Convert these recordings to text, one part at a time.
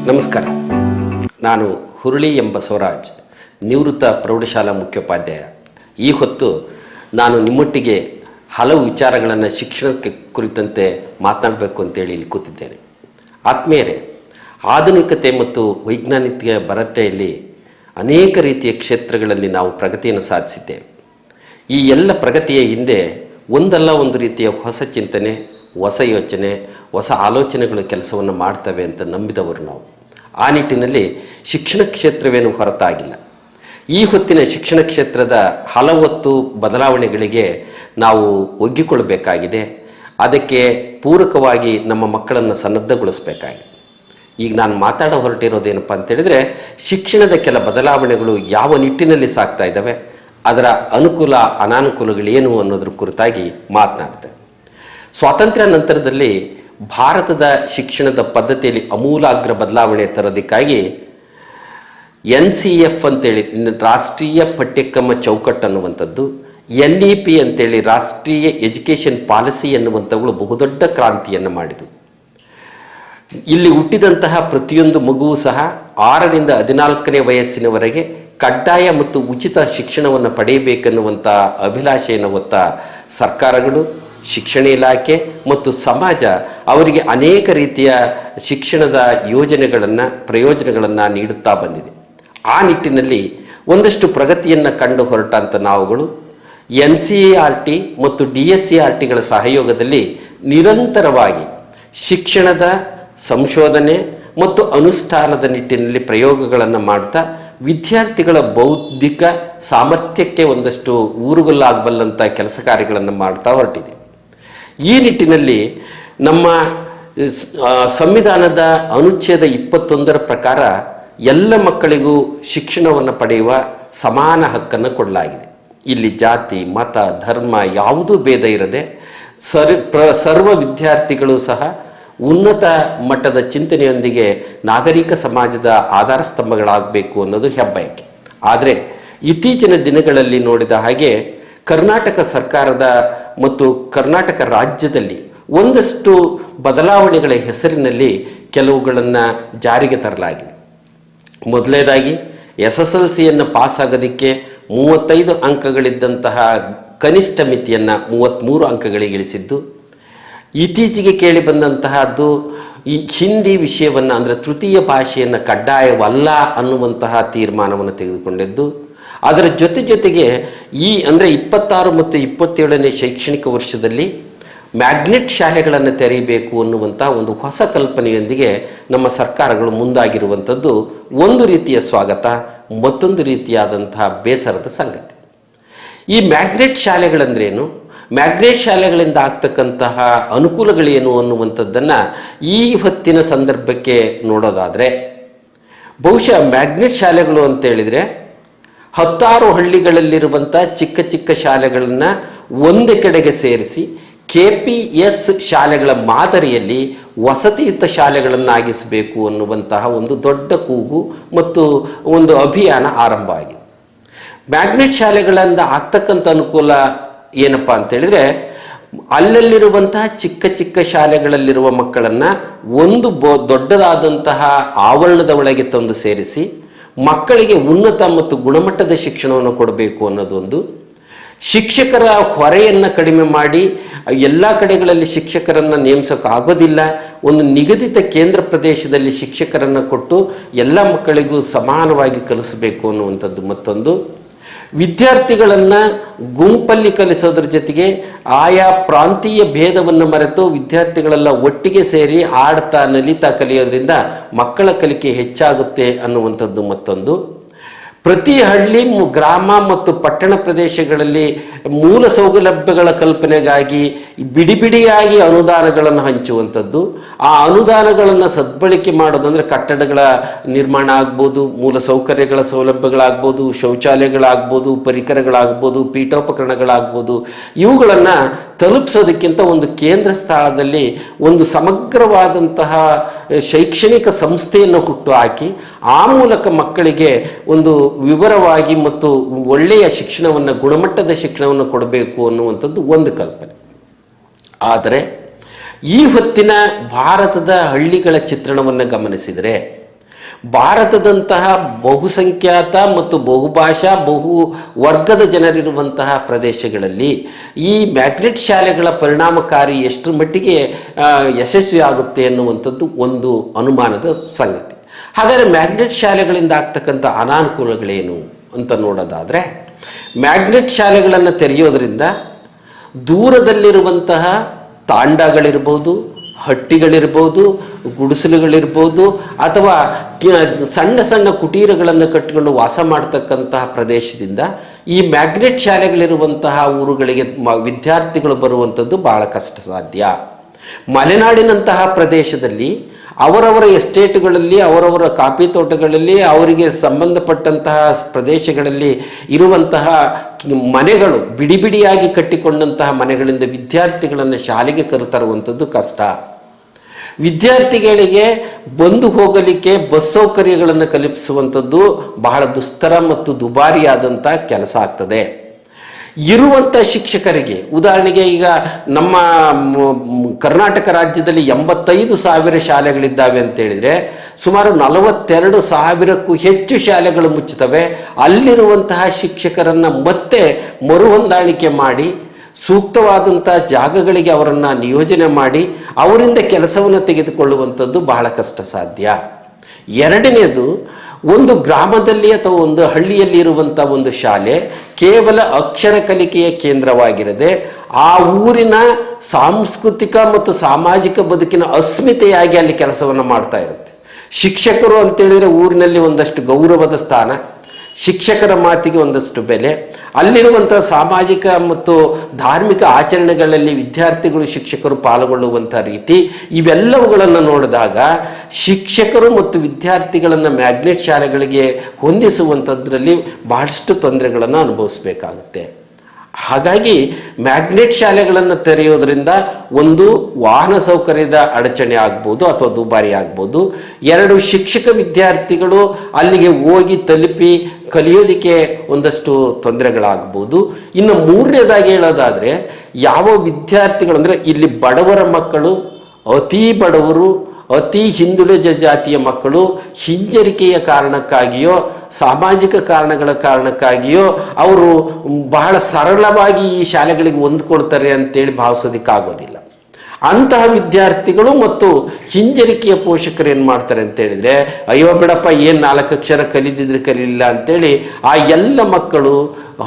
ನಮಸ್ಕಾರ. ನಾನು ಹುರುಳಿ ಎಂ ಬಸವರಾಜ್, ನಿವೃತ್ತ ಪ್ರೌಢಶಾಲಾ ಮುಖ್ಯೋಪಾಧ್ಯಾಯ. ಈ ಹೊತ್ತು ನಾನು ನಿಮ್ಮೊಟ್ಟಿಗೆ ಹಲವು ವಿಚಾರಗಳನ್ನು ಶಿಕ್ಷಣಕ್ಕೆ ಕುರಿತಂತೆ ಮಾತನಾಡಬೇಕು ಅಂತೇಳಿ ಇಲ್ಲಿ ಕೂತಿದ್ದೇನೆ. ಆತ್ಮೀಯರೇ, ಆಧುನಿಕತೆ ಮತ್ತು ವೈಜ್ಞಾನಿಕ ಭರಟೆಯಲ್ಲಿ ಅನೇಕ ರೀತಿಯ ಕ್ಷೇತ್ರಗಳಲ್ಲಿ ನಾವು ಪ್ರಗತಿಯನ್ನು ಸಾಧಿಸಿದ್ದೇವೆ. ಈ ಎಲ್ಲ ಪ್ರಗತಿಯ ಹಿಂದೆ ಒಂದಲ್ಲ ಒಂದು ರೀತಿಯ ಹೊಸ ಚಿಂತನೆ, ಹೊಸ ಯೋಚನೆ, ಹೊಸ ಆಲೋಚನೆಗಳು ಕೆಲಸವನ್ನು ಮಾಡ್ತವೆ ಅಂತ ನಂಬಿದವರು ನಾವು. ಆ ನಿಟ್ಟಿನಲ್ಲಿ ಶಿಕ್ಷಣ ಕ್ಷೇತ್ರವೇನು ಹೊರತಾಗಿಲ್ಲ. ಈ ಹೊತ್ತಿನ ಶಿಕ್ಷಣ ಕ್ಷೇತ್ರದ ಹಲವತ್ತು ಬದಲಾವಣೆಗಳಿಗೆ ನಾವು ಒಗ್ಗಿಕೊಳ್ಳಬೇಕಾಗಿದೆ. ಅದಕ್ಕೆ ಪೂರಕವಾಗಿ ನಮ್ಮ ಮಕ್ಕಳನ್ನು ಸನ್ನದ್ಧಗೊಳಿಸಬೇಕಾಗಿದೆ. ಈಗ ನಾನು ಹೊರಟಿರೋದೇನಪ್ಪ ಅಂತೇಳಿದರೆ, ಶಿಕ್ಷಣದ ಕೆಲ ಬದಲಾವಣೆಗಳು ಯಾವ ನಿಟ್ಟಿನಲ್ಲಿ ಸಾಗ್ತಾ ಇದ್ದಾವೆ, ಅದರ ಅನುಕೂಲ ಅನಾನುಕೂಲಗಳೇನು ಅನ್ನೋದ್ರ ಕುರಿತಾಗಿ ಮಾತನಾಡ್ತೇವೆ. ಸ್ವಾತಂತ್ರ್ಯ ನಂತರದಲ್ಲಿ ಭಾರತದ ಶಿಕ್ಷಣದ ಪದ್ಧತಿಯಲ್ಲಿ ಅಮೂಲಾಗ್ರ ಬದಲಾವಣೆ ತರೋದಕ್ಕಾಗಿ NCF ಅಂತೇಳಿ ರಾಷ್ಟ್ರೀಯ ಪಠ್ಯಕ್ರಮ ಚೌಕಟ್ಟು ಅನ್ನುವಂಥದ್ದು, NEP ಅಂತೇಳಿ ರಾಷ್ಟ್ರೀಯ ಎಜುಕೇಷನ್ ಪಾಲಿಸಿ ಎನ್ನುವಂಥವುಗಳು ಬಹುದೊಡ್ಡ ಕ್ರಾಂತಿಯನ್ನು ಮಾಡಿದವು. ಇಲ್ಲಿ ಹುಟ್ಟಿದಂತಹ ಪ್ರತಿಯೊಂದು ಮಗುವೂ ಸಹ 6ರಿಂದ 14ನೇ ವಯಸ್ಸಿನವರೆಗೆ ಕಡ್ಡಾಯ ಮತ್ತು ಉಚಿತ ಶಿಕ್ಷಣವನ್ನು ಪಡೆಯಬೇಕೆನ್ನುವಂಥ ಅಭಿಲಾಷೆಯನ್ನು ಹೊತ್ತ ಸರ್ಕಾರಗಳು, ಶಿಕ್ಷಣ ಇಲಾಖೆ ಮತ್ತು ಸಮಾಜ ಅವರಿಗೆ ಅನೇಕ ರೀತಿಯ ಶಿಕ್ಷಣದ ಪ್ರಯೋಜನಗಳನ್ನು ನೀಡುತ್ತಾ ಬಂದಿದೆ. ಆ ನಿಟ್ಟಿನಲ್ಲಿ ಒಂದಷ್ಟು ಪ್ರಗತಿಯನ್ನು ಕಂಡು ಹೊರಟಂಥ ನಾವುಗಳು NCERT ಮತ್ತು DSCERTಗಳ ಸಹಯೋಗದಲ್ಲಿ ನಿರಂತರವಾಗಿ ಶಿಕ್ಷಣದ ಸಂಶೋಧನೆ ಮತ್ತು ಅನುಷ್ಠಾನದ ನಿಟ್ಟಿನಲ್ಲಿ ಪ್ರಯೋಗಗಳನ್ನು ಮಾಡ್ತಾ ವಿದ್ಯಾರ್ಥಿಗಳ ಬೌದ್ಧಿಕ ಸಾಮರ್ಥ್ಯಕ್ಕೆ ಒಂದಷ್ಟು ಊರುಗಲ್ಲಾಗಬಲ್ಲಂಥ ಕೆಲಸ ಕಾರ್ಯಗಳನ್ನು ಮಾಡ್ತಾ ಹೊರಟಿದೆ. ಈ ನಿಟ್ಟಿನಲ್ಲಿ ನಮ್ಮ ಸಂವಿಧಾನದ ಅನುಚ್ಛೇದ 21ರ ಪ್ರಕಾರ ಎಲ್ಲ ಮಕ್ಕಳಿಗೂ ಶಿಕ್ಷಣವನ್ನು ಪಡೆಯುವ ಸಮಾನ ಹಕ್ಕನ್ನು ಕೊಡಲಾಗಿದೆ. ಇಲ್ಲಿ ಜಾತಿ, ಮತ, ಧರ್ಮ ಯಾವುದೂ ಭೇದ ಇರದೆ ಸರ್ವ ವಿದ್ಯಾರ್ಥಿಗಳು ಸಹ ಉನ್ನತ ಮಟ್ಟದ ಚಿಂತನೆಯೊಂದಿಗೆ ನಾಗರಿಕ ಸಮಾಜದ ಆಧಾರ ಸ್ತಂಭಗಳಾಗಬೇಕು ಅನ್ನೋದು ಹೆಬ್ಬಯಕೆ. ಆದರೆ ಇತ್ತೀಚಿನ ದಿನಗಳಲ್ಲಿ ನೋಡಿದ ಹಾಗೆ ಕರ್ನಾಟಕ ಸರ್ಕಾರದ ಮತ್ತು ಕರ್ನಾಟಕ ರಾಜ್ಯದಲ್ಲಿ ಒಂದಷ್ಟು ಬದಲಾವಣೆಗಳ ಹೆಸರಿನಲ್ಲಿ ಕೆಲವುಗಳನ್ನು ಜಾರಿಗೆ ತರಲಾಗಿದೆ. ಮೊದಲನೇದಾಗಿ SSLCಯನ್ನು ಪಾಸ್ ಆಗೋದಕ್ಕೆ 35 ಅಂಕಗಳಿದ್ದಂತಹ ಕನಿಷ್ಠ ಮಿತಿಯನ್ನು 33 ಅಂಕಗಳಿಗೆ ಇಳಿಸಿದ್ದು. ಇತ್ತೀಚೆಗೆ ಕೇಳಿ ಬಂದಂತಹದ್ದು ಈ ಹಿಂದಿ ವಿಷಯವನ್ನು ಅಂದರೆ ತೃತೀಯ ಭಾಷೆಯನ್ನು ಕಡ್ಡಾಯವಲ್ಲ ಅನ್ನುವಂತಹ ತೀರ್ಮಾನವನ್ನು ತೆಗೆದುಕೊಂಡಿದ್ದು. ಅದರ ಜೊತೆಗೆ ಈ ಅಂದರೆ 26 ಮತ್ತು 27ನೇ ಶೈಕ್ಷಣಿಕ ವರ್ಷದಲ್ಲಿ ಮ್ಯಾಗ್ನೆಟ್ ಶಾಲೆಗಳನ್ನು ತೆರೆಯಬೇಕು ಅನ್ನುವಂಥ ಒಂದು ಹೊಸ ಕಲ್ಪನೆಯೊಂದಿಗೆ ನಮ್ಮ ಸರ್ಕಾರಗಳು ಮುಂದಾಗಿರುವಂಥದ್ದು ಒಂದು ರೀತಿಯ ಸ್ವಾಗತ, ಮತ್ತೊಂದು ರೀತಿಯಾದಂತಹ ಬೇಸರದ ಸಂಗತಿ. ಈ ಮ್ಯಾಗ್ನೆಟ್ ಶಾಲೆಗಳಂದ್ರೇನು, ಮ್ಯಾಗ್ನೆಟ್ ಶಾಲೆಗಳಿಂದ ಆಗ್ತಕ್ಕಂತಹ ಅನುಕೂಲಗಳೇನು ಅನ್ನುವಂಥದ್ದನ್ನು ಈ ಹೊತ್ತಿನ ಸಂದರ್ಭಕ್ಕೆ ನೋಡೋದಾದರೆ, ಬಹುಶಃ ಮ್ಯಾಗ್ನೆಟ್ ಶಾಲೆಗಳು ಅಂತೇಳಿದರೆ 16 ಹಳ್ಳಿಗಳಲ್ಲಿರುವಂಥ ಚಿಕ್ಕ ಚಿಕ್ಕ ಶಾಲೆಗಳನ್ನು ಒಂದೇ ಕಡೆಗೆ ಸೇರಿಸಿ KPS ಶಾಲೆಗಳ ಮಾದರಿಯಲ್ಲಿ ವಸತಿಯುತ ಶಾಲೆಗಳನ್ನಾಗಿಸಬೇಕು ಅನ್ನುವಂತಹ ಒಂದು ದೊಡ್ಡ ಕೂಗು ಮತ್ತು ಒಂದು ಅಭಿಯಾನ ಆರಂಭ ಆಗಿದೆ. ಮ್ಯಾಗ್ನೆಟ್ ಶಾಲೆಗಳಿಂದ ಆಗ್ತಕ್ಕಂಥ ಅನುಕೂಲ ಏನಪ್ಪ ಅಂತೇಳಿದರೆ, ಅಲ್ಲಲ್ಲಿರುವಂತಹ ಚಿಕ್ಕ ಚಿಕ್ಕ ಶಾಲೆಗಳಲ್ಲಿರುವ ಮಕ್ಕಳನ್ನು ಒಂದು ದೊಡ್ಡದಾದಂತಹ ಆವರಣದ ಒಳಗೆ ತಂದು ಸೇರಿಸಿ ಮಕ್ಕಳಿಗೆ ಉನ್ನತ ಮತ್ತು ಗುಣಮಟ್ಟದ ಶಿಕ್ಷಣವನ್ನು ಕೊಡಬೇಕು ಅನ್ನೋದೊಂದು. ಶಿಕ್ಷಕರ ಹೊರೆಯನ್ನು ಕಡಿಮೆ ಮಾಡಿ ಎಲ್ಲ ಕಡೆಗಳಲ್ಲಿ ಶಿಕ್ಷಕರನ್ನು ನೇಮಿಸೋಕ್ಕಾಗೋದಿಲ್ಲ, ಒಂದು ನಿಗದಿತ ಕೇಂದ್ರ ಪ್ರದೇಶದಲ್ಲಿ ಶಿಕ್ಷಕರನ್ನು ಕೊಟ್ಟು ಎಲ್ಲ ಮಕ್ಕಳಿಗೂ ಸಮಾನವಾಗಿ ಕಲಿಸಬೇಕು ಅನ್ನುವಂಥದ್ದು ಮತ್ತೊಂದು. ವಿದ್ಯಾರ್ಥಿಗಳನ್ನು ಗುಂಪಲ್ಲಿ ಕಲಿಸೋದ್ರ ಜೊತೆಗೆ ಆಯಾ ಪ್ರಾಂತೀಯ ಭೇದವನ್ನು ಮರೆತು ವಿದ್ಯಾರ್ಥಿಗಳೆಲ್ಲ ಒಟ್ಟಿಗೆ ಸೇರಿ ಆಡ್ತಾ ನಲಿತಾ ಕಲಿಯೋದ್ರಿಂದ ಮಕ್ಕಳ ಕಲಿಕೆ ಹೆಚ್ಚಾಗುತ್ತೆ ಅನ್ನುವಂಥದ್ದು ಮತ್ತೊಂದು. ಪ್ರತಿ ಹಳ್ಳಿ, ಗ್ರಾಮ ಮತ್ತು ಪಟ್ಟಣ ಪ್ರದೇಶಗಳಲ್ಲಿ ಮೂಲ ಸೌಲಭ್ಯಗಳ ಕಲ್ಪನೆಗಾಗಿ ಬಿಡಿಯಾಗಿ ಅನುದಾನಗಳನ್ನು ಹಂಚುವಂಥದ್ದು. ಆ ಅನುದಾನಗಳನ್ನು ಸದ್ಬಳಕೆ ಮಾಡೋದಂದರೆ ಕಟ್ಟಡಗಳ ನಿರ್ಮಾಣ ಆಗ್ಬೋದು, ಮೂಲ ಸೌಕರ್ಯಗಳ ಸೌಲಭ್ಯಗಳಾಗ್ಬೋದು, ಶೌಚಾಲಯಗಳಾಗ್ಬೋದು, ಪರಿಕರಗಳಾಗ್ಬೋದು, ಪೀಠೋಪಕರಣಗಳಾಗ್ಬೋದು, ಇವುಗಳನ್ನು ತಲುಪಿಸೋದಕ್ಕಿಂತ ಒಂದು ಕೇಂದ್ರ ಸ್ಥಳದಲ್ಲಿ ಒಂದು ಸಮಗ್ರವಾದಂತಹ ಶೈಕ್ಷಣಿಕ ಸಂಸ್ಥೆಯನ್ನು ಹುಟ್ಟು ಹಾಕಿ ಆ ಮೂಲಕ ಮಕ್ಕಳಿಗೆ ಒಂದು ವಿವರವಾಗಿ ಮತ್ತು ಒಳ್ಳೆಯ ಶಿಕ್ಷಣವನ್ನು, ಗುಣಮಟ್ಟದ ಶಿಕ್ಷಣವನ್ನು ಕೊಡಬೇಕು ಅನ್ನುವಂಥದ್ದು ಒಂದು ಕಲ್ಪನೆ. ಆದರೆ ಈ ಹೊತ್ತಿನ ಭಾರತದ ಹಳ್ಳಿಗಳ ಚಿತ್ರಣವನ್ನು ಗಮನಿಸಿದರೆ ಭಾರತದಂತಹ ಬಹುಸಂಖ್ಯಾತ ಮತ್ತು ಬಹುಭಾಷಾ ಬಹು ವರ್ಗದ ಜನರಿರುವಂತಹ ಪ್ರದೇಶಗಳಲ್ಲಿ ಈ ಮ್ಯಾಗ್ನೆಟ್ ಶಾಲೆಗಳ ಪರಿಣಾಮಕಾರಿ ಎಷ್ಟರ ಮಟ್ಟಿಗೆ ಯಶಸ್ವಿ ಆಗುತ್ತೆ ಅನ್ನುವಂಥದ್ದು ಒಂದು ಅನುಮಾನದ ಸಂಗತಿ. ಹಾಗಾದರೆ ಮ್ಯಾಗ್ನೆಟ್ ಶಾಲೆಗಳಿಂದ ಆಗ್ತಕ್ಕಂಥ ಅನಾನುಕೂಲಗಳೇನು ಅಂತ ನೋಡೋದಾದರೆ, ಮ್ಯಾಗ್ನೆಟ್ ಶಾಲೆಗಳನ್ನು ತೆರೆಯೋದ್ರಿಂದ ದೂರದಲ್ಲಿರುವಂತಹ ತಾಂಡಗಳಿರ್ಬೋದು, ಹಟ್ಟಿಗಳಿರ್ಬೋದು, ಗುಡಿಸಲುಗಳಿರ್ಬೋದು, ಅಥವಾ ಸಣ್ಣ ಸಣ್ಣ ಕುಟೀರಗಳನ್ನು ಕಟ್ಟಿಕೊಂಡು ವಾಸ ಮಾಡ್ತಕ್ಕಂತಹ ಪ್ರದೇಶದಿಂದ ಈ ಮ್ಯಾಗ್ನೆಟ್ ಶಾಲೆಗಳಿರುವಂತಹ ಊರುಗಳಿಗೆ ವಿದ್ಯಾರ್ಥಿಗಳು ಬರುವಂಥದ್ದು ಭಾಳ ಕಷ್ಟ ಸಾಧ್ಯ. ಮಲೆನಾಡಿನಂತಹ ಪ್ರದೇಶದಲ್ಲಿ ಅವರವರ ಎಸ್ಟೇಟ್ಗಳಲ್ಲಿ, ಅವರವರ ಕಾಫಿ ತೋಟಗಳಲ್ಲಿ, ಅವರಿಗೆ ಸಂಬಂಧಪಟ್ಟಂತಹ ಪ್ರದೇಶಗಳಲ್ಲಿ ಇರುವಂತಹ ಮನೆಗಳು ಬಿಡಿ ಬಿಡಿಯಾಗಿ ಕಟ್ಟಿಕೊಂಡಂತಹ ಮನೆಗಳಿಂದ ವಿದ್ಯಾರ್ಥಿಗಳನ್ನು ಶಾಲೆಗೆ ಕರೆತರುವಂಥದ್ದು ಕಷ್ಟ. ವಿದ್ಯಾರ್ಥಿಗಳಿಗೆ ಬಂದು ಹೋಗಲಿಕ್ಕೆ ಬಸ್ ಸೌಕರ್ಯಗಳನ್ನು ಕಲ್ಪಿಸುವಂಥದ್ದು ಬಹಳ ದುಸ್ತರ ಮತ್ತು ದುಬಾರಿಯಾದಂಥ ಕೆಲಸ ಆಗ್ತದೆ. ಇರುವಂಥ ಶಿಕ್ಷಕರಿಗೆ, ಉದಾಹರಣೆಗೆ ಈಗ ನಮ್ಮ ಕರ್ನಾಟಕ ರಾಜ್ಯದಲ್ಲಿ 85,000 ಶಾಲೆಗಳಿದ್ದಾವೆ ಅಂತೇಳಿದರೆ ಸುಮಾರು 42,000ಕ್ಕೂ ಹೆಚ್ಚು ಶಾಲೆಗಳು ಮುಚ್ಚುತ್ತವೆ. ಅಲ್ಲಿರುವಂತಹ ಶಿಕ್ಷಕರನ್ನು ಮತ್ತೆ ಮರುಹೊಂದಾಣಿಕೆ ಮಾಡಿ ಸೂಕ್ತವಾದಂಥ ಜಾಗಗಳಿಗೆ ಅವರನ್ನು ನಿಯೋಜನೆ ಮಾಡಿ ಅವರಿಂದ ಕೆಲಸವನ್ನು ತೆಗೆದುಕೊಳ್ಳುವಂಥದ್ದು ಬಹಳ ಕಷ್ಟ ಸಾಧ್ಯ. ಎರಡನೇದು, ಒಂದು ಗ್ರಾಮದಲ್ಲಿ ಅಥವಾ ಒಂದು ಹಳ್ಳಿಯಲ್ಲಿ ಇರುವಂಥ ಒಂದು ಶಾಲೆ ಕೇವಲ ಅಕ್ಷರ ಕಲಿಕೆಯ ಕೇಂದ್ರವಾಗಿರದೆ ಆ ಊರಿನ ಸಾಂಸ್ಕೃತಿಕ ಮತ್ತು ಸಾಮಾಜಿಕ ಬದುಕಿನ ಅಸ್ಮಿತೆಯಾಗಿ ಅಲ್ಲಿ ಕೆಲಸವನ್ನು ಮಾಡ್ತಾ ಇರುತ್ತೆ. ಶಿಕ್ಷಕರು ಅಂತೇಳಿದರೆ ಊರಿನಲ್ಲಿ ಒಂದಷ್ಟು ಗೌರವದ ಸ್ಥಾನ, ಶಿಕ್ಷಕರ ಮಾತಿಗೆ ಒಂದಷ್ಟು ಬೆಲೆ, ಅಲ್ಲಿರುವಂಥ ಸಾಮಾಜಿಕ ಮತ್ತು ಧಾರ್ಮಿಕ ಆಚರಣೆಗಳಲ್ಲಿ ವಿದ್ಯಾರ್ಥಿಗಳು ಶಿಕ್ಷಕರು ಪಾಲ್ಗೊಳ್ಳುವಂಥ ರೀತಿ, ಇವೆಲ್ಲವುಗಳನ್ನು ನೋಡಿದಾಗ ಶಿಕ್ಷಕರು ಮತ್ತು ವಿದ್ಯಾರ್ಥಿಗಳನ್ನು ಮ್ಯಾಗ್ನೆಟ್ ಶಾಲೆಗಳಿಗೆ ಹೊಂದಿಸುವಂಥದ್ರಲ್ಲಿ ಬಹಳಷ್ಟು ತೊಂದರೆಗಳನ್ನು ಅನುಭವಿಸಬೇಕಾಗುತ್ತೆ. ಹಾಗಾಗಿ ಮ್ಯಾಗ್ನೆಟ್ ಶಾಲೆಗಳನ್ನು ತೆರೆಯೋದ್ರಿಂದ ಒಂದು, ವಾಹನ ಸೌಕರ್ಯದ ಅಡಚಣೆ ಆಗ್ಬೋದು ಅಥವಾ ದುಬಾರಿ ಆಗ್ಬೋದು. ಎರಡು, ಶಿಕ್ಷಕ ವಿದ್ಯಾರ್ಥಿಗಳು ಅಲ್ಲಿಗೆ ಹೋಗಿ ತಲುಪಿ ಕಲಿಯೋದಕ್ಕೆ ಒಂದಷ್ಟು ತೊಂದರೆಗಳಾಗ್ಬೋದು. ಇನ್ನು ಮೂರನೇದಾಗಿ ಹೇಳೋದಾದರೆ, ಯಾವ ವಿದ್ಯಾರ್ಥಿಗಳು ಅಂದರೆ ಇಲ್ಲಿ ಬಡವರ ಮಕ್ಕಳು, ಅತಿ ಬಡವರು, ಅತಿ ಹಿಂದುಳಿದ ಜಾತಿಯ ಮಕ್ಕಳು ಹಿಂಜರಿಕೆಯ ಕಾರಣಕ್ಕಾಗಿಯೋ ಸಾಮಾಜಿಕ ಕಾರಣಗಳ ಕಾರಣಕ್ಕಾಗಿಯೋ ಅವರು ಬಹಳ ಸರಳವಾಗಿ ಈ ಶಾಲೆಗಳಿಗೆ ಹೊಂದ್ಕೊಳ್ತಾರೆ ಅಂತೇಳಿ ಭಾವಿಸೋದಕ್ಕಾಗೋದಿಲ್ಲ. ಅಂತಹ ವಿದ್ಯಾರ್ಥಿಗಳು ಮತ್ತು ಹಿಂಜರಿಕೆಯ ಪೋಷಕರು ಏನು ಮಾಡ್ತಾರೆ ಅಂತೇಳಿದರೆ, ಅಯ್ಯೋ ಬಿಡಪ್ಪ, ಏನು 4 ಅಕ್ಷರ ಕಲಿದಿದ್ರೆ ಕಲಿಲ್ಲ ಅಂತೇಳಿ ಆ ಎಲ್ಲ ಮಕ್ಕಳು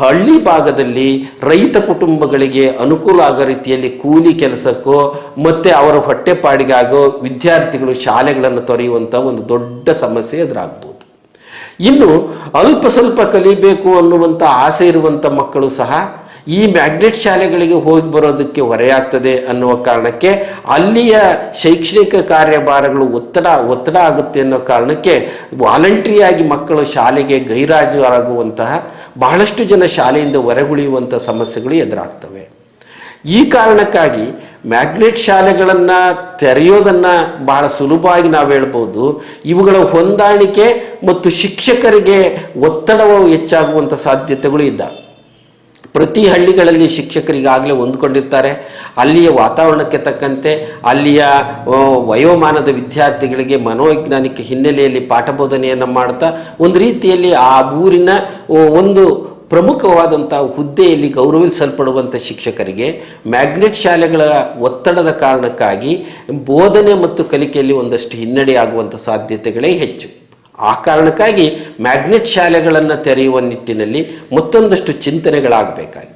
ಹಳ್ಳಿ ಭಾಗದಲ್ಲಿ ರೈತ ಕುಟುಂಬಗಳಿಗೆ ಅನುಕೂಲ ಆಗೋ ರೀತಿಯಲ್ಲಿ ಕೂಲಿ ಕೆಲಸಕ್ಕೋ ಮತ್ತು ಅವರ ಹೊಟ್ಟೆಪಾಡಿಗಾಗೋ ವಿದ್ಯಾರ್ಥಿಗಳು ಶಾಲೆಗಳನ್ನು ತೊರೆಯುವಂಥ ಒಂದು ದೊಡ್ಡ ಸಮಸ್ಯೆ ಎದುರಾಗ್ಬೋದು. ಇನ್ನು ಅಲ್ಪ ಸ್ವಲ್ಪ ಕಲಿಬೇಕು ಅನ್ನುವಂಥ ಆಸೆ ಇರುವಂಥ ಮಕ್ಕಳು ಸಹ ಈ ಮ್ಯಾಗ್ನೆಟ್ ಶಾಲೆಗಳಿಗೆ ಹೋಗಿ ಬರೋದಕ್ಕೆ ಹೊರೆಯಾಗ್ತದೆ ಅನ್ನುವ ಕಾರಣಕ್ಕೆ ಅಲ್ಲಿಯ ಶೈಕ್ಷಣಿಕ ಕಾರ್ಯಭಾರಗಳು ಒತ್ತಡ ಆಗುತ್ತೆ ಅನ್ನೋ ಕಾರಣಕ್ಕೆ ವಾಲಂಟ್ರಿಯಾಗಿ ಮಕ್ಕಳು ಶಾಲೆಗೆ ಗೈರಾಜಾಗುವಂತಹ ಬಹಳಷ್ಟು ಜನ ಶಾಲೆಯಿಂದ ಹೊರಗುಳಿಯುವಂಥ ಸಮಸ್ಯೆಗಳು ಎದುರಾಗ್ತವೆ. ಈ ಕಾರಣಕ್ಕಾಗಿ ಮ್ಯಾಗ್ನೆಟ್ ಶಾಲೆಗಳನ್ನು ತೆರೆಯೋದನ್ನು ಬಹಳ ಸುಲಭವಾಗಿ ನಾವು ಹೇಳ್ಬೋದು. ಇವುಗಳ ಹೊಂದಾಣಿಕೆ ಮತ್ತು ಶಿಕ್ಷಕರಿಗೆ ಒತ್ತಡವು ಹೆಚ್ಚಾಗುವಂಥ ಸಾಧ್ಯತೆಗಳು ಇದ್ದಾವೆ. ಪ್ರತಿ ಹಳ್ಳಿಗಳಲ್ಲಿ ಶಿಕ್ಷಕರಿಗಾಗಲೇ ಹೊಂದ್ಕೊಂಡಿರ್ತಾರೆ. ಅಲ್ಲಿಯ ವಾತಾವರಣಕ್ಕೆ ತಕ್ಕಂತೆ ಅಲ್ಲಿಯ ವಯೋಮಾನದ ವಿದ್ಯಾರ್ಥಿಗಳಿಗೆ ಮನೋವೈಜ್ಞಾನಿಕ ಹಿನ್ನೆಲೆಯಲ್ಲಿ ಪಾಠ ಬೋಧನೆಯನ್ನು ಮಾಡ್ತಾ ಒಂದು ರೀತಿಯಲ್ಲಿ ಆ ಊರಿನ ಒಂದು ಪ್ರಮುಖವಾದಂಥ ಹುದ್ದೆಯಲ್ಲಿ ಗೌರವಿಸಲ್ಪಡುವಂಥ ಶಿಕ್ಷಕರಿಗೆ ಮ್ಯಾಗ್ನೆಟ್ ಶಾಲೆಗಳ ಒತ್ತಡದ ಕಾರಣಕ್ಕಾಗಿ ಬೋಧನೆ ಮತ್ತು ಕಲಿಕೆಯಲ್ಲಿ ಒಂದಷ್ಟು ಹಿನ್ನಡೆಯಾಗುವಂಥ ಸಾಧ್ಯತೆಗಳೇ ಹೆಚ್ಚು. ಆ ಕಾರಣಕ್ಕಾಗಿ ಮ್ಯಾಗ್ನೆಟ್ ಶಾಲೆಗಳನ್ನು ತೆರೆಯುವ ನಿಟ್ಟಿನಲ್ಲಿ ಮತ್ತೊಂದಷ್ಟು ಚಿಂತನೆಗಳಾಗಬೇಕಾಗಿ.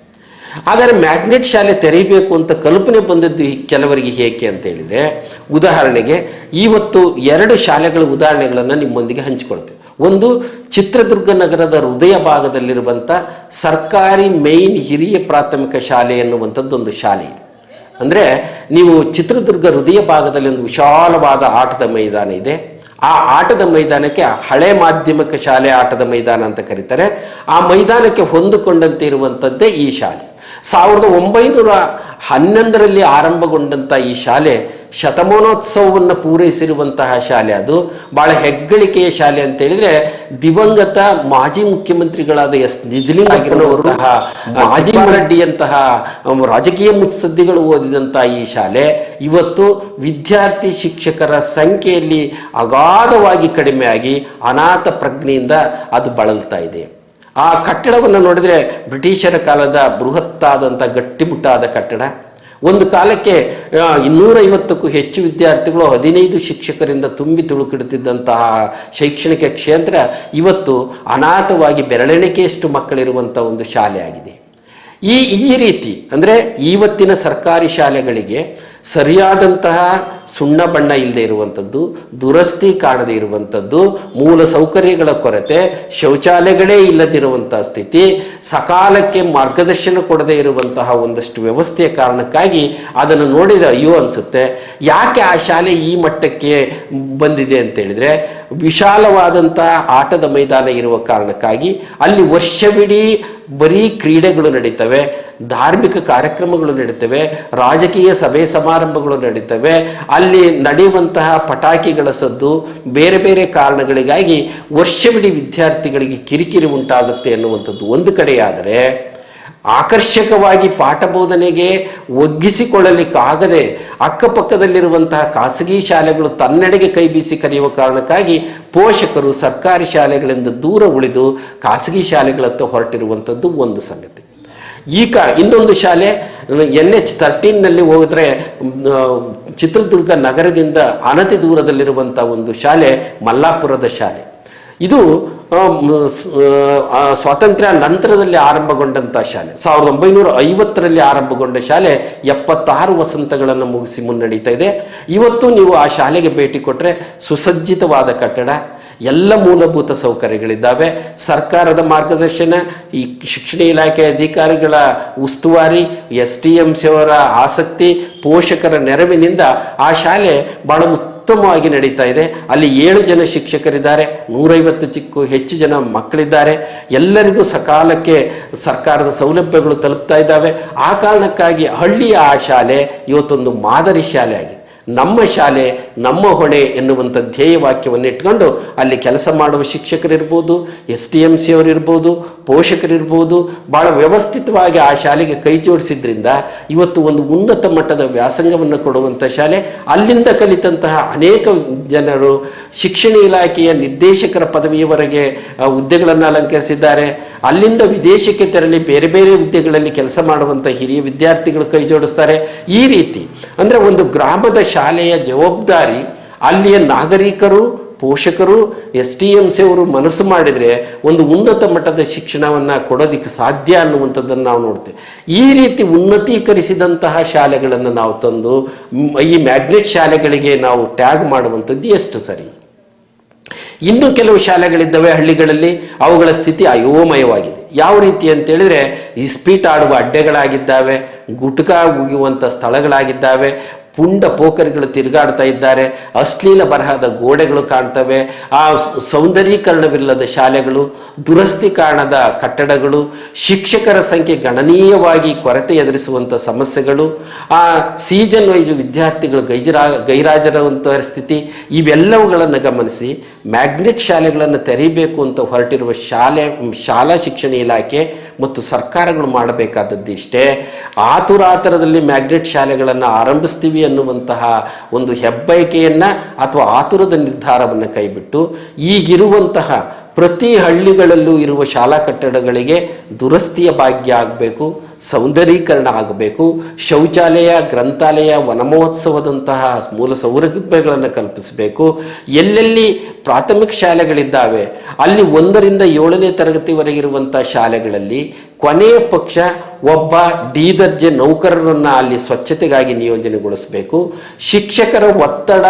ಹಾಗಾದರೆ ಮ್ಯಾಗ್ನೆಟ್ ಶಾಲೆ ತೆರೀಬೇಕು ಅಂತ ಕಲ್ಪನೆ ಬಂದದ್ದು ಕೆಲವರಿಗೆ ಹೇಗೆ ಅಂತ ಹೇಳಿದರೆ, ಉದಾಹರಣೆಗೆ ಇವತ್ತು 2 ಶಾಲೆಗಳ ಉದಾಹರಣೆಗಳನ್ನು ನಿಮ್ಮೊಂದಿಗೆ ಹಂಚಿಕೊಳ್ತೇವೆ. ಒಂದು, ಚಿತ್ರದುರ್ಗ ನಗರದ ಹೃದಯ ಭಾಗದಲ್ಲಿರುವಂಥ ಸರ್ಕಾರಿ ಮೇನ್ ಹಿರಿಯ ಪ್ರಾಥಮಿಕ ಶಾಲೆ ಎನ್ನುವಂಥದ್ದೊಂದು ಶಾಲೆ ಇದೆ. ಅಂದರೆ ನೀವು ಚಿತ್ರದುರ್ಗ ಹೃದಯ ಭಾಗದಲ್ಲಿ ಒಂದು ವಿಶಾಲವಾದ ಆಟದ ಮೈದಾನ ಇದೆ. ಆ ಆಟದ ಮೈದಾನಕ್ಕೆ ಹಳೆ ಮಾಧ್ಯಮಿಕ ಶಾಲೆ ಆಟದ ಮೈದಾನ ಅಂತ ಕರೀತಾರೆ. ಆ ಮೈದಾನಕ್ಕೆ ಹೊಂದಿಕೊಂಡಂತೆ ಇರುವಂಥದ್ದೇ ಈ ಶಾಲೆ. 1911ರಲ್ಲಿ ಆರಂಭಗೊಂಡಂಥ ಈ ಶಾಲೆ ಶತಮಾನೋತ್ಸವವನ್ನು ಪೂರೈಸಿರುವಂತಹ ಶಾಲೆ. ಅದು ಬಹಳ ಹೆಗ್ಗಳಿಕೆಯ ಶಾಲೆ ಅಂತ ಹೇಳಿದ್ರೆ ದಿವಂಗತ ಮಾಜಿ ಮುಖ್ಯಮಂತ್ರಿಗಳಾದ ಎಸ್ ನಿಜಲಿಂಗಯ್ಯನವರಂತಹ ಮಾಜಿ ರೆಡ್ಡಿಯಂತಹ ರಾಜಕೀಯ ಮುತ್ಸದ್ದಿಗಳು ಓದಿದಂತಹ ಈ ಶಾಲೆ ಇವತ್ತು ವಿದ್ಯಾರ್ಥಿ ಶಿಕ್ಷಕರ ಸಂಖ್ಯೆಯಲ್ಲಿ ಅಗಾಧವಾಗಿ ಕಡಿಮೆಯಾಗಿ ಅನಾಥ ಪ್ರಜ್ಞೆಯಿಂದ ಅದು ಬಳಲ್ತಾ ಇದೆ. ಆ ಕಟ್ಟಡವನ್ನು ನೋಡಿದರೆ ಬ್ರಿಟಿಷರ ಕಾಲದ ಬೃಹತ್ತಾದಂಥ ಗಟ್ಟಿಮುಟ್ಟಾದ ಕಟ್ಟಡ. ಒಂದು ಕಾಲಕ್ಕೆ 250ಕ್ಕೂ ಹೆಚ್ಚು ವಿದ್ಯಾರ್ಥಿಗಳು 15 ಶಿಕ್ಷಕರಿಂದ ತುಂಬಿ ತುಳುಕಿಡುತ್ತಿದ್ದಂತಹ ಶೈಕ್ಷಣಿಕ ಕ್ಷೇತ್ರ ಇವತ್ತು ಅನಾಥವಾಗಿ ಬೆರಳೆಣಿಕೆಯಷ್ಟು ಮಕ್ಕಳಿರುವಂಥ ಒಂದು ಶಾಲೆ ಆಗಿದೆ. ಈ ರೀತಿ ಅಂದರೆ ಇವತ್ತಿನ ಸರ್ಕಾರಿ ಶಾಲೆಗಳಿಗೆ ಸರಿಯಾದಂತಹ ಸುಣ್ಣ ಬಣ್ಣ ಇಲ್ಲದೆ ಇರುವಂಥದ್ದು, ದುರಸ್ತಿ ಕಾಣದೇ ಇರುವಂಥದ್ದು, ಮೂಲ ಸೌಕರ್ಯಗಳ ಕೊರತೆ, ಶೌಚಾಲಯಗಳೇ ಇಲ್ಲದಿರುವಂತಹ ಸ್ಥಿತಿ, ಸಕಾಲಕ್ಕೆ ಮಾರ್ಗದರ್ಶನ ಕೊಡದೇ ಇರುವಂತಹ ಒಂದಷ್ಟು ವ್ಯವಸ್ಥೆಯ ಕಾರಣಕ್ಕಾಗಿ ಅದನ್ನು ನೋಡಿದರೆ ಅಯ್ಯೋ ಅನಿಸುತ್ತೆ. ಯಾಕೆ ಆ ಶಾಲೆ ಈ ಮಟ್ಟಕ್ಕೆ ಬಂದಿದೆ ಅಂತ ಹೇಳಿದ್ರೆ ವಿಶಾಲವಾದಂಥ ಆಟದ ಮೈದಾನ ಇರುವ ಕಾರಣಕ್ಕಾಗಿ ಅಲ್ಲಿ ವರ್ಷವಿಡೀ ಬರೀ ಕ್ರೀಡೆಗಳು ನಡೀತವೆ, ಧಾರ್ಮಿಕ ಕಾರ್ಯಕ್ರಮಗಳು ನಡೀತವೆ, ರಾಜಕೀಯ ಸಭೆ ಸಮಾರಂಭಗಳು ನಡೀತವೆ. ಅಲ್ಲಿ ನಡೆಯುವಂತಹ ಪಟಾಕಿಗಳ ಸದ್ದು ಬೇರೆ ಬೇರೆ ಕಾರಣಗಳಿಗಾಗಿ ವರ್ಷವಿಡೀ ವಿದ್ಯಾರ್ಥಿಗಳಿಗೆ ಕಿರಿಕಿರಿ ಉಂಟಾಗುತ್ತೆ ಅನ್ನುವಂಥದ್ದು ಒಂದು ಕಡೆಯಾದರೆ, ಆಕರ್ಷಕವಾಗಿ ಪಾಠ ಬೋಧನೆಗೆ ಒಗ್ಗಿಸಿಕೊಳ್ಳಲಿಕ್ಕಾಗದೆ ಅಕ್ಕಪಕ್ಕದಲ್ಲಿರುವಂತಹ ಖಾಸಗಿ ಶಾಲೆಗಳು ತನ್ನೆಡೆಗೆ ಕೈ ಬೀಸಿ ಕರೆಯುವ ಕಾರಣಕ್ಕಾಗಿ ಪೋಷಕರು ಸರ್ಕಾರಿ ಶಾಲೆಗಳಿಂದ ದೂರ ಉಳಿದು ಖಾಸಗಿ ಶಾಲೆಗಳತ್ತ ಹೊರಟಿರುವಂಥದ್ದು ಒಂದು ಸಂಗತಿ. ಈಗ ಇನ್ನೊಂದು ಶಾಲೆ NH13ನಲ್ಲಿ ಹೋದರೆ ಚಿತ್ರದುರ್ಗ ನಗರದಿಂದ ಅನತಿ ದೂರದಲ್ಲಿರುವಂಥ ಒಂದು ಶಾಲೆ ಮಲ್ಲಾಪುರದ ಶಾಲೆ. ಇದು ಸ್ವಾತಂತ್ರ್ಯ ನಂತರದಲ್ಲಿ ಆರಂಭಗೊಂಡಂಥ ಶಾಲೆ. 1950ರಲ್ಲಿ ಆರಂಭಗೊಂಡ ಶಾಲೆ 76 ವಸಂತಗಳನ್ನು ಮುಗಿಸಿ ಮುನ್ನಡೀತಾ ಇದೆ. ಇವತ್ತು ನೀವು ಆ ಶಾಲೆಗೆ ಭೇಟಿ ಕೊಟ್ಟರೆ ಸುಸಜ್ಜಿತವಾದ ಕಟ್ಟಡ, ಎಲ್ಲ ಮೂಲಭೂತ ಸೌಕರ್ಯಗಳಿದ್ದಾವೆ. ಸರ್ಕಾರದ ಮಾರ್ಗದರ್ಶನ, ಈ ಶಿಕ್ಷಣ ಇಲಾಖೆ ಅಧಿಕಾರಿಗಳ ಉಸ್ತುವಾರಿ, STMC ಅವರ ಆಸಕ್ತಿ, ಪೋಷಕರ ನೆರವಿನಿಂದ ಆ ಶಾಲೆ ಬಹಳ ಉತ್ತಮವಾಗಿ ನಡೀತಾ ಇದೆ. ಅಲ್ಲಿ 7 ಜನ ಶಿಕ್ಷಕರಿದ್ದಾರೆ, 150 ಹೆಚ್ಚು ಜನ ಮಕ್ಕಳಿದ್ದಾರೆ. ಎಲ್ಲರಿಗೂ ಸಕಾಲಕ್ಕೆ ಸರ್ಕಾರದ ಸೌಲಭ್ಯಗಳು ತಲುಪ್ತಾ ಇದ್ದಾವೆ. ಆ ಕಾರಣಕ್ಕಾಗಿ ಹಳ್ಳಿಯ ಆ ಶಾಲೆ ಇವತ್ತೊಂದು ಮಾದರಿ ಶಾಲೆ ಆಗಿದೆ. ನಮ್ಮ ಶಾಲೆ ನಮ್ಮ ಹೊಣೆ ಎನ್ನುವಂಥ ಧ್ಯೇಯ ವಾಕ್ಯವನ್ನು ಇಟ್ಕೊಂಡು ಅಲ್ಲಿ ಕೆಲಸ ಮಾಡುವ ಶಿಕ್ಷಕರಿರ್ಬೋದು, STMC ಅವರಿರ್ಬೋದು, ಪೋಷಕರಿರ್ಬೋದು, ಭಾಳ ವ್ಯವಸ್ಥಿತವಾಗಿ ಆ ಶಾಲೆಗೆ ಕೈ ಜೋಡಿಸಿದ್ರಿಂದ ಇವತ್ತು ಒಂದು ಉನ್ನತ ಮಟ್ಟದ ವ್ಯಾಸಂಗವನ್ನು ಕೊಡುವಂಥ ಶಾಲೆ. ಅಲ್ಲಿಂದ ಕಲಿತಂತಹ ಅನೇಕ ಜನರು ಶಿಕ್ಷಣ ಇಲಾಖೆಯ ನಿರ್ದೇಶಕರ ಪದವಿಯವರೆಗೆ ಹುದ್ದೆಗಳನ್ನು ಅಲಂಕರಿಸಿದ್ದಾರೆ. ಅಲ್ಲಿಂದ ವಿದೇಶಕ್ಕೆ ತೆರಳಿ ಬೇರೆ ಬೇರೆ ಹುದ್ದೆಗಳಲ್ಲಿ ಕೆಲಸ ಮಾಡುವಂಥ ಹಿರಿಯ ವಿದ್ಯಾರ್ಥಿಗಳು ಕೈ ಜೋಡಿಸ್ತಾರೆ. ಈ ರೀತಿ ಅಂದರೆ ಒಂದು ಗ್ರಾಮದ ಶಾಲೆಯ ಜವಾಬ್ದಾರಿ ಅಲ್ಲಿಯ ನಾಗರಿಕರು, ಪೋಷಕರು, STMC ಅವರು ಮನಸ್ಸು ಮಾಡಿದರೆ ಒಂದು ಉನ್ನತ ಮಟ್ಟದ ಶಿಕ್ಷಣವನ್ನು ಕೊಡೋದಕ್ಕೆ ಸಾಧ್ಯ ಅನ್ನುವಂಥದ್ದನ್ನು ನಾವು ನೋಡ್ತೇವೆ. ಈ ರೀತಿ ಉನ್ನತೀಕರಿಸಿದಂತಹ ಶಾಲೆಗಳನ್ನು ನಾವು ತಂದು ಈ ಮ್ಯಾಗ್ನೆಟ್ ಶಾಲೆಗಳಿಗೆ ನಾವು ಟ್ಯಾಗ್ ಮಾಡುವಂಥದ್ದು ಎಷ್ಟು ಸರಿ? ಇನ್ನು ಕೆಲವು ಶಾಲೆಗಳಿದ್ದಾವೆ ಹಳ್ಳಿಗಳಲ್ಲಿ, ಅವುಗಳ ಸ್ಥಿತಿ ಅಯೋಮಯವಾಗಿದೆ. ಯಾವ ರೀತಿ ಅಂತೇಳಿದರೆ ಇಸ್ಪೀಟ್ ಆಡುವ ಅಡ್ಡೆಗಳಾಗಿದ್ದಾವೆ, ಗುಟ್ಕಾ ಉಗಿಯುವಂಥ ಸ್ಥಳಗಳಾಗಿದ್ದಾವೆ, ಪುಂಡ ಪೋಖರಿಗಳು ತಿರುಗಾಡ್ತಾ ಇದ್ದಾರೆ, ಅಶ್ಲೀಲ ಬರಹದ ಗೋಡೆಗಳು ಕಾಣ್ತವೆ, ಆ ಸೌಂದರೀಕರಣವಿಲ್ಲದ ಶಾಲೆಗಳು, ದುರಸ್ತಿ ಕಾಣದ ಕಟ್ಟಡಗಳು, ಶಿಕ್ಷಕರ ಸಂಖ್ಯೆ ಗಣನೀಯವಾಗಿ ಕೊರತೆ ಎದುರಿಸುವಂಥ ಸಮಸ್ಯೆಗಳು, ಆ ಸೀಸನ್ ವೈಸ್ ವಿದ್ಯಾರ್ಥಿಗಳು ಗೈರಾಜರುವಂಥ ಸ್ಥಿತಿ, ಇವೆಲ್ಲವುಗಳನ್ನು ಗಮನಿಸಿ ಮ್ಯಾಗ್ನೆಟ್ ಶಾಲೆಗಳನ್ನು ತೆರೀಬೇಕು ಅಂತ ಹೊರಟಿರುವ ಶಾಲಾ ಶಿಕ್ಷಣ ಇಲಾಖೆ ಮತ್ತು ಸರ್ಕಾರಗಳು ಮಾಡಬೇಕಾದದ್ದು ಇಷ್ಟೇ. ಆತುರಾತರದಲ್ಲಿ ಮ್ಯಾಗ್ನೆಟ್ ಶಾಲೆಗಳನ್ನು ಆರಂಭಿಸ್ತೀವಿ ಅನ್ನುವಂತಹ ಒಂದು ಹೆಬ್ಬಯಕೆಯನ್ನು ಅಥವಾ ಆತುರದ ನಿರ್ಧಾರವನ್ನು ಕೈಬಿಟ್ಟು ಈಗಿರುವಂತಹ ಪ್ರತಿ ಹಳ್ಳಿಗಳಲ್ಲೂ ಇರುವ ಶಾಲಾ ಕಟ್ಟಡಗಳಿಗೆ ದುರಸ್ತಿಯ ಭಾಗ್ಯ ಆಗಬೇಕು, ಸೌಂದರೀಕರಣ ಆಗಬೇಕು, ಶೌಚಾಲಯ, ಗ್ರಂಥಾಲಯ, ವನಮಹೋತ್ಸವದಂತಹ ಮೂಲ ಸೌಲಭ್ಯಗಳನ್ನು ಕಲ್ಪಿಸಬೇಕು. ಎಲ್ಲೆಲ್ಲಿ ಪ್ರಾಥಮಿಕ ಶಾಲೆಗಳಿದ್ದಾವೆ ಅಲ್ಲಿ 1ರಿಂದ 7ನೇ ತರಗತಿವರೆಗಿರುವಂಥ ಶಾಲೆಗಳಲ್ಲಿ ಕೊನೆಯ ಪಕ್ಷ ಒಬ್ಬ ಡಿ ದರ್ಜೆ ನೌಕರರನ್ನು ಅಲ್ಲಿ ಸ್ವಚ್ಛತೆಗಾಗಿ ನಿಯೋಜನೆಗೊಳಿಸಬೇಕು. ಶಿಕ್ಷಕರ ಒತ್ತಡ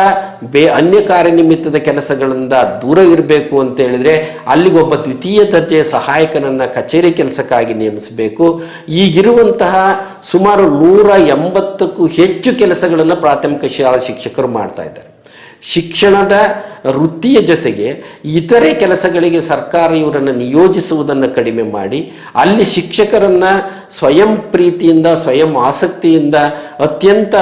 ಅನ್ಯ ಕಾರ್ಯನಿಮಿತ್ತದ ಕೆಲಸಗಳಿಂದ ದೂರ ಇರಬೇಕು ಅಂತ ಹೇಳಿದರೆ ಅಲ್ಲಿಗೊಬ್ಬ ದ್ವಿತೀಯ ದರ್ಜೆಯ ಸಹಾಯಕನನ್ನು ಕಚೇರಿ ಕೆಲಸಕ್ಕಾಗಿ ನೇಮಿಸಬೇಕು. ಈಗಿರುವಂತಹ ಸುಮಾರು 180ಕ್ಕೂ ಹೆಚ್ಚು ಕೆಲಸಗಳನ್ನು ಪ್ರಾಥಮಿಕ ಶಾಲಾ ಶಿಕ್ಷಕರು ಮಾಡ್ತಾ ಇದ್ದಾರೆ. ಶಿಕ್ಷಣದ ವೃತ್ತಿಯ ಜೊತೆಗೆ ಇತರೆ ಕೆಲಸಗಳಿಗೆ ಸರ್ಕಾರ ಇವರನ್ನು ನಿಯೋಜಿಸುವುದನ್ನು ಕಡಿಮೆ ಮಾಡಿ ಅಲ್ಲಿ ಶಿಕ್ಷಕರನ್ನು ಸ್ವಯಂ ಪ್ರೀತಿಯಿಂದ ಸ್ವಯಂ ಆಸಕ್ತಿಯಿಂದ ಅತ್ಯಂತ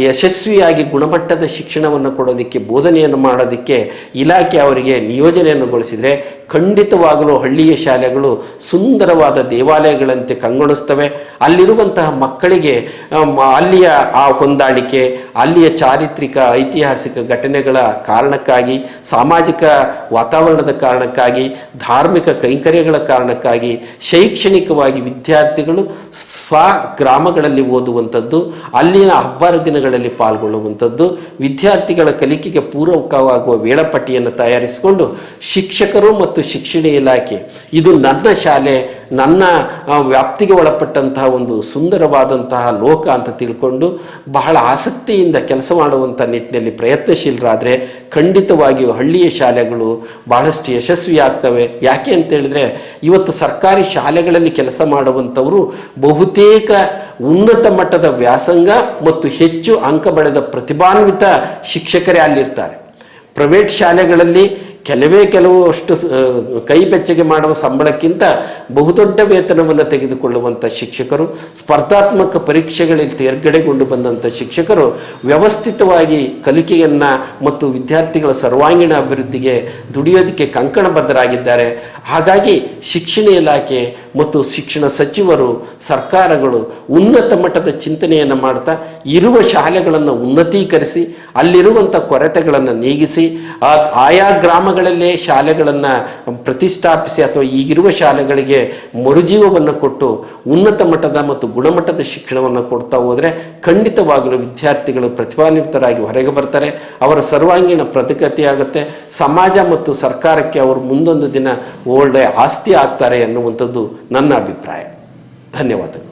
ಯಶಸ್ವಿಯಾಗಿ ಗುಣಮಟ್ಟದ ಶಿಕ್ಷಣವನ್ನು ಕೊಡೋದಕ್ಕೆ ಬೋಧನೆಯನ್ನು ಮಾಡೋದಕ್ಕೆ ಇಲಾಖೆ ಅವರಿಗೆ ನಿಯೋಜನೆಯನ್ನುಗೊಳಿಸಿದರೆ ಖಂಡಿತವಾಗಲೂ ಹಳ್ಳಿಯ ಶಾಲೆಗಳು ಸುಂದರವಾದ ದೇವಾಲಯಗಳಂತೆ ಕಂಗೊಳಿಸ್ತವೆ. ಅಲ್ಲಿರುವಂತಹ ಮಕ್ಕಳಿಗೆ ಅಲ್ಲಿಯ ಆ ಹೊಂದಾಣಿಕೆ, ಅಲ್ಲಿಯ ಚಾರಿತ್ರಿಕ ಐತಿಹಾಸಿಕ ಘಟನೆಗಳ ಕಾರಣಕ್ಕಾಗಿ, ಸಾಮಾಜಿಕ ವಾತಾವರಣದ ಕಾರಣಕ್ಕಾಗಿ, ಧಾರ್ಮಿಕ ಕೈಂಕರ್ಯಗಳ ಕಾರಣಕ್ಕಾಗಿ ಶೈಕ್ಷಣಿಕವಾಗಿ ವಿದ್ಯಾರ್ಥಿಗಳು ಗ್ರಾಮಗಳಲ್ಲಿ ಓದುವಂಥದ್ದು, ಅಲ್ಲಿನ ಹಬ್ಬ ದಿನಗಳಲ್ಲಿ ಪಾಲ್ಗೊಳ್ಳುವಂಥದ್ದು, ವಿದ್ಯಾರ್ಥಿಗಳ ಕಲಿಕೆಗೆ ಪೂರಕವಾಗುವ ವೇಳಾಪಟ್ಟಿಯನ್ನು ತಯಾರಿಸಿಕೊಂಡು ಶಿಕ್ಷಕರು ಮತ್ತು ಶಿಕ್ಷಣ ಇಲಾಖೆ ಇದು ನನ್ನ ಶಾಲೆ, ನನ್ನ ವ್ಯಾಪ್ತಿಗೆ ಒಳಪಟ್ಟಂತಹ ಒಂದು ಸುಂದರವಾದಂತಹ ಲೋಕ ಅಂತ ತಿಳ್ಕೊಂಡು ಬಹಳ ಆಸಕ್ತಿಯಿಂದ ಕೆಲಸ ಮಾಡುವಂಥ ನಿಟ್ಟಿನಲ್ಲಿ ಪ್ರಯತ್ನಶೀಲರಾದರೆ ಖಂಡಿತವಾಗಿಯೂ ಹಳ್ಳಿಯ ಶಾಲೆಗಳು ಬಹಳಷ್ಟು ಯಶಸ್ವಿಯಾಗ್ತವೆ. ಯಾಕೆ ಅಂತೇಳಿದರೆ ಇವತ್ತು ಸರ್ಕಾರಿ ಶಾಲೆಗಳಲ್ಲಿ ಕೆಲಸ ಮಾಡುವಂಥವರು ಬಹುತೇಕ ಉನ್ನತ ಮಟ್ಟದ ವ್ಯಾಸಂಗ ಮತ್ತು ಹೆಚ್ಚು ಅಂಕ ಪಡೆದ ಪ್ರತಿಭಾನ್ವಿತ ಶಿಕ್ಷಕರೇ ಅಲ್ಲಿರ್ತಾರೆ. ಪ್ರೈವೇಟ್ ಶಾಲೆಗಳಲ್ಲಿ ಕೆಲವು ಅಷ್ಟು ಕೈ ಬೆಚ್ಚಗೆ ಮಾಡುವ ಸಂಬಳಕ್ಕಿಂತ ಬಹುದೊಡ್ಡ ವೇತನವನ್ನು ತೆಗೆದುಕೊಳ್ಳುವಂಥ ಶಿಕ್ಷಕರು, ಸ್ಪರ್ಧಾತ್ಮಕ ಪರೀಕ್ಷೆಗಳಲ್ಲಿ ತೇರ್ಗಡೆಗೊಂಡು ಬಂದಂಥ ಶಿಕ್ಷಕರು ವ್ಯವಸ್ಥಿತವಾಗಿ ಕಲಿಕೆಯನ್ನು ಮತ್ತು ವಿದ್ಯಾರ್ಥಿಗಳ ಸರ್ವಾಂಗೀಣ ಅಭಿವೃದ್ಧಿಗೆ ದುಡಿಯೋದಕ್ಕೆ ಕಂಕಣಬದ್ಧರಾಗಿದ್ದಾರೆ. ಹಾಗಾಗಿ ಶಿಕ್ಷಣ ಇಲಾಖೆ ಮತ್ತು ಶಿಕ್ಷಣ ಸಚಿವರು, ಸರ್ಕಾರಗಳು ಉನ್ನತ ಮಟ್ಟದ ಚಿಂತನೆಯನ್ನು ಮಾಡ್ತಾ ಇರುವ ಶಾಲೆಗಳನ್ನು ಉನ್ನತೀಕರಿಸಿ ಅಲ್ಲಿರುವಂಥ ಕೊರತೆಗಳನ್ನು ನೀಗಿಸಿ ಆಯಾ ಗ್ರಾಮಗಳಲ್ಲೇ ಶಾಲೆಗಳನ್ನು ಪ್ರತಿಷ್ಠಾಪಿಸಿ ಅಥವಾ ಈಗಿರುವ ಶಾಲೆಗಳಿಗೆ ಮರುಜೀವವನ್ನು ಕೊಟ್ಟು ಉನ್ನತ ಮಟ್ಟದ ಮತ್ತು ಗುಣಮಟ್ಟದ ಶಿಕ್ಷಣವನ್ನು ಕೊಡ್ತಾ ಹೋದರೆ ಖಂಡಿತವಾಗಲೂ ವಿದ್ಯಾರ್ಥಿಗಳು ಪ್ರತಿಭಾನ್ವಿತರಾಗಿ ಹೊರಗೆ ಬರ್ತಾರೆ. ಅವರ ಸರ್ವಾಂಗೀಣ ಪ್ರಗತಿಯಾಗುತ್ತೆ. ಸಮಾಜ ಮತ್ತು ಸರ್ಕಾರಕ್ಕೆ ಅವರು ಮುಂದೊಂದು ದಿನ ಒಳ್ಳೆಯ ಆಸ್ತಿ ಆಗ್ತಾರೆ ಅನ್ನುವಂಥದ್ದು ನನ್ನ ಅಭಿಪ್ರಾಯ. ಧನ್ಯವಾದಗಳು.